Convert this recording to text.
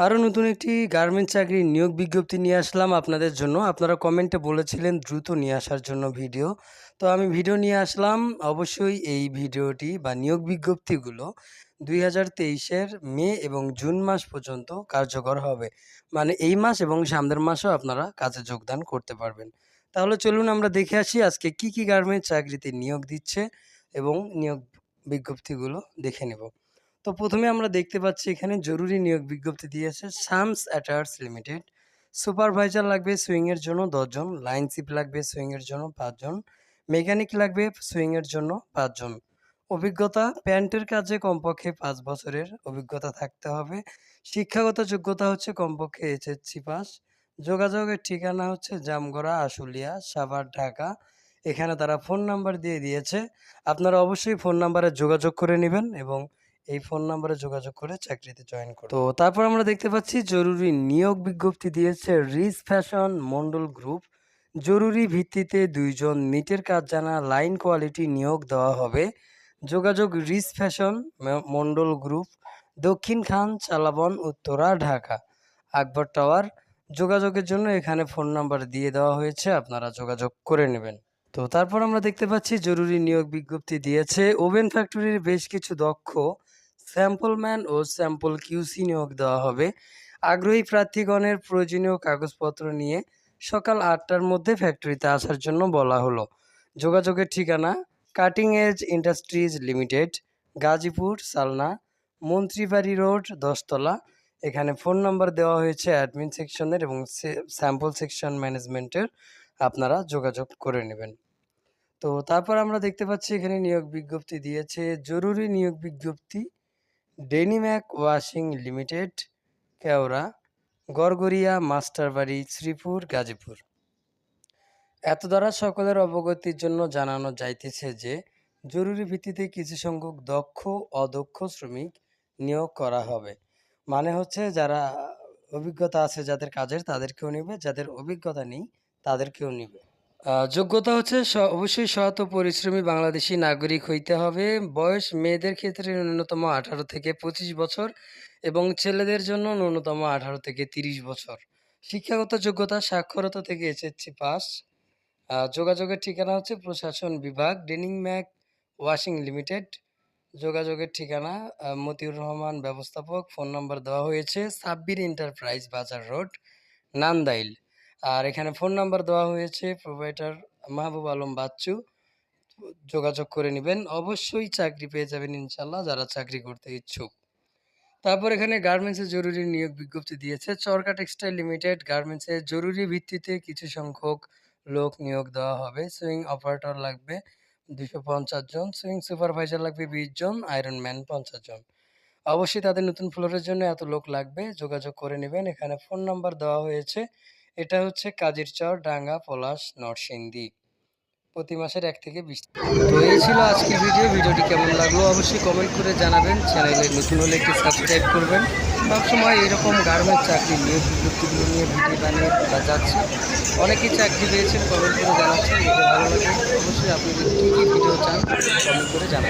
আরও নতুন একটি গার্মেন্টস চাকরির নিয়োগ বিজ্ঞপ্তি নিয়ে আসলাম আপনাদের জন্য। আপনারা কমেন্টে বলেছিলেন দ্রুত নিয়ে আসার জন্য ভিডিও। তো আমি ভিডিও নিয়ে আসলাম। অবশ্যই এই ভিডিওটি বা নিয়োগ বিজ্ঞপ্তিগুলো 2023-এর মে এবং জুন মাস পর্যন্ত কার্যকর হবে। মানে এই মাস এবং সামনের মাসেও আপনারা কাজে যোগদান করতে পারবেন। তাহলে চলুন আমরা দেখে আসি আজকে কি গার্মেন্টস চাকরিতে নিয়োগ দিচ্ছে এবং নিয়োগ বিজ্ঞপ্তিগুলো দেখে নেব। তো প্রথমে আমরা দেখতে পাচ্ছি এখানে জরুরি নিয়োগ বিজ্ঞপ্তি দিয়েছে শামস অ্যাটায়ার্স লিমিটেড। সুপারভাইজার লাগবে সুইংয়ের জন্য 10 জন, লাইন চিপ লাগবে সুইংয়ের জন্য 5 জন, মেকানিক লাগবে সুইংয়ের জন্য 5 জন। অভিজ্ঞতা প্যান্টের কাজে কমপক্ষে 5 বছরের অভিজ্ঞতা থাকতে হবে। শিক্ষাগত যোগ্যতা হচ্ছে কমপক্ষে এইচএসসি পাস। যোগাযোগের ঠিকানা হচ্ছে জামগড়া, আশুলিয়া, সাভার, ঢাকা। এখানে তারা ফোন নাম্বার দিয়ে দিয়েছে। আপনারা অবশ্যই ফোন নাম্বারে যোগাযোগ করে নেবেন এবং এই ফোন নাম্বারে যোগাযোগ করে চাকরিতে জয়েন করুন। তো তারপর আমরা দেখতে পাচ্ছি জরুরি নিয়োগ বিজ্ঞপ্তি দিয়েছে রিচ ফ্যাশন মন্ডল গ্রুপ। জরুরি ভিত্তিতে 2 জন নিটের কাজ জানা লাইন কোয়ালিটি নিয়োগ দেওয়া হবে। যোগাযোগ রিচ ফ্যাশন মন্ডল গ্রুপ, দক্ষিণ খান, চালাবন, উত্তরা, ঢাকা, আকবর টাওয়ার। যোগাযোগের জন্য এখানে ফোন নাম্বার দিয়ে দেওয়া হয়েছে, আপনারা যোগাযোগ করে নেবেন। তো তারপর আমরা দেখতে পাচ্ছি জরুরি নিয়োগ বিজ্ঞপ্তি দিয়েছে ওভেন ফ্যাক্টরির বেশ কিছু দক্ষ স্যাম্পলম্যান ও স্যাম্পল কিউসি নিয়োগ দেওয়া হবে। আগ্রহী প্রার্থীগণের প্রয়োজনীয় কাগজপত্র নিয়ে সকাল 8টার মধ্যে ফ্যাক্টরিতে আসার জন্য বলা হলো। যোগাযোগের ঠিকানা cutting edge industries limited, Gazipur, Salna, Mantribari road, 10তলা। এখানে ফোন নাম্বার দেওয়া হয়েছে অ্যাডমিন সেকশনের এবং স্যাম্পল সেকশন ম্যানেজমেন্টের, আপনারা যোগাযোগ করে নেবেন। তো তারপর আমরা দেখতে পাচ্ছি এখানে নিয়োগ বিজ্ঞপ্তি দিয়েছে জরুরি নিয়োগ বিজ্ঞপ্তি ডেনিম্যাক ওয়াশিং লিমিটেড, কেওড়া, গড়গড়িয়া, মাস্টারবাড়ি, শ্রীপুর, গাজীপুর। এত দ্বারা সকলের অবগতির জন্য জানানো যাইতেছে যে জরুরি ভিত্তিতে কিছু সংখ্যক দক্ষ অদক্ষ শ্রমিক নিয়োগ করা হবে। মানে হচ্ছে যারা অভিজ্ঞতা আছে যাদের কাজের তাদেরকেও নিবে, যাদের অভিজ্ঞতা নেই তাদেরকেও নিবে। যোগ্যতা হচ্ছে অবশ্যই সৎ ও পরিশ্রমী বাংলাদেশী নাগরিক হইতে হবে। বয়স মেয়েদের ক্ষেত্রে ন্যূনতম 18 থেকে 25 বছর এবং ছেলেদের জন্য ন্যূনতম 18 থেকে 30 বছর। শিক্ষাগত যোগ্যতা সাক্ষরতা থেকে এসএসসি পাস। যোগাযোগের ঠিকানা হচ্ছে প্রশাসন বিভাগ, ডেনিম্যাক ওয়াশিং লিমিটেড। যোগাযোগের ঠিকানা মতিউর রহমান ব্যবস্থাপক। ফোন নাম্বার দেওয়া হয়েছে সাব্বির এন্টারপ্রাইজ, বাজার রোড, নান্দাইল। আর এখানে ফোন নাম্বার দেওয়া হয়েছে প্রোভাইডার মাহবুব আলম বাচ্চু। যোগাযোগ করে নেবেন, অবশ্যই চাকরি পেয়ে যাবেন ইনশাল্লাহ যারা চাকরি করতে ইচ্ছুক। তারপর এখানে গার্মেন্টসের জরুরি নিয়োগ বিজ্ঞপ্তি দিয়েছে চরকা টেক্সটাইল লিমিটেড। গার্মেন্টসে জরুরি ভিত্তিতে কিছু সংখ্যক লোক নিয়োগ দেওয়া হবে। সুইং অপারেটর লাগবে 250 জন, সুইং সুপারভাইজার লাগবে 20 জন, আয়রন ম্যান 50 জন। অবশ্যই তাদের নতুন ফ্লোরের জন্য এত লোক লাগবে, যোগাযোগ করে নেবেন। এখানে ফোন নাম্বার দেওয়া হয়েছে, এটা হচ্ছে কাজিরচর, ডাঙ্গা, পলাশ, নরসিংদী। প্রতি মাসের 1 থেকে 20। তো এই ছিল আজকের ভিডিওটি কেমন লাগলো অবশ্যই কমেন্ট করে জানাবেন। চ্যানেলে নতুন হলে একটু সাবস্ক্রাইব করবেন। সবসময় এরকম গার্মেন্টস চাকরি নিয়োগ বিজ্ঞপ্তিগুলো নিয়ে ভিডিও বানিয়ে যাচ্ছি। অনেকেই চাকরি পেয়েছেন, কমেন্ট করে জানাচ্ছেন, দেখে ভালো লাগে। অবশ্যই আপনি কী ভিডিও চান কমেন্ট করে জানাবেন।